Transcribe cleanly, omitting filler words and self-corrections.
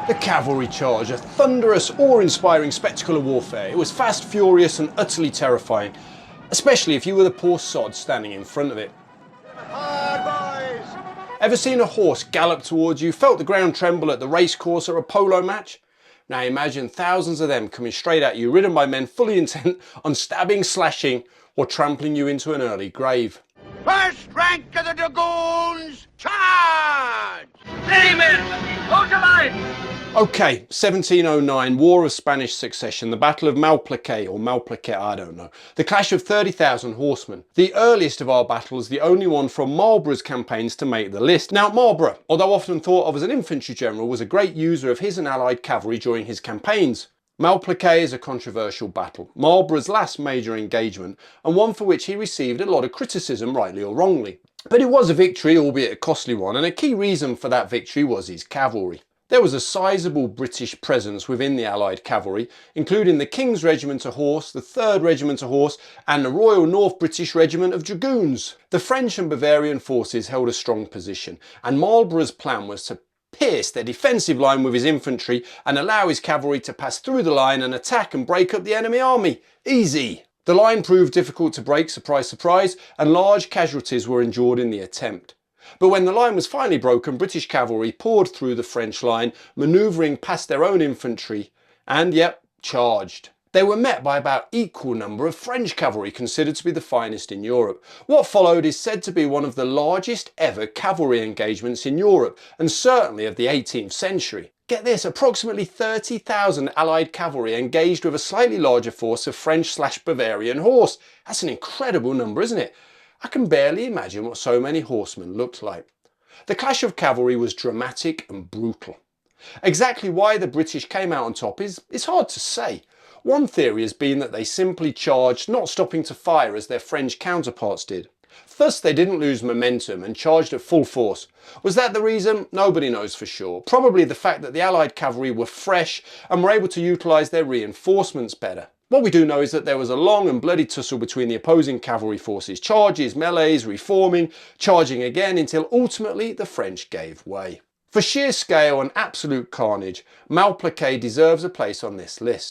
The cavalry charge, a thunderous, awe-inspiring spectacle of warfare. It was fast, furious and utterly terrifying, especially if you were the poor sod standing in front of it. Hard boys! Ever seen a horse gallop towards you, felt the ground tremble at the racecourse or a polo match? Now imagine thousands of them coming straight at you, ridden by men fully intent on stabbing, slashing or trampling you into an early grave. First rank of the dragoons, charge! Steady men, hold your line! Okay, 1709, War of Spanish Succession, the Battle of Malplaquet, or Malplaquet, I don't know. The clash of 30,000 horsemen. The earliest of our battles, the only one from Marlborough's campaigns to make the list. Now Marlborough, although often thought of as an infantry general, was a great user of his and allied cavalry during his campaigns. Malplaquet is a controversial battle, Marlborough's last major engagement, and one for which he received a lot of criticism, rightly or wrongly. But it was a victory, albeit a costly one, and a key reason for that victory was his cavalry. There was a sizable British presence within the Allied cavalry, including the King's Regiment of Horse, the 3rd Regiment of Horse and the Royal North British Regiment of Dragoons. The French and Bavarian forces held a strong position, and Marlborough's plan was to pierce their defensive line with his infantry and allow his cavalry to pass through the line and attack and break up the enemy army. Easy! The line proved difficult to break, surprise, surprise, and large casualties were endured in the attempt. But when the line was finally broken, British cavalry poured through the French line, manoeuvring past their own infantry, and yep, charged. They were met by about equal number of French cavalry, considered to be the finest in Europe. What followed is said to be one of the largest ever cavalry engagements in Europe, and certainly of the 18th century. Get this, approximately 30,000 Allied cavalry engaged with a slightly larger force of French/Bavarian horse. That's an incredible number, isn't it? I can barely imagine what so many horsemen looked like. The clash of cavalry was dramatic and brutal. Exactly why the British came out on top is hard to say. One theory has been that they simply charged, not stopping to fire as their French counterparts did. Thus they didn't lose momentum and charged at full force. Was that the reason? Nobody knows for sure. Probably the fact that the Allied cavalry were fresh and were able to utilise their reinforcements better. What we do know is that there was a long and bloody tussle between the opposing cavalry forces, charges, melees, reforming, charging again, until ultimately the French gave way. For sheer scale and absolute carnage, Malplaquet deserves a place on this list.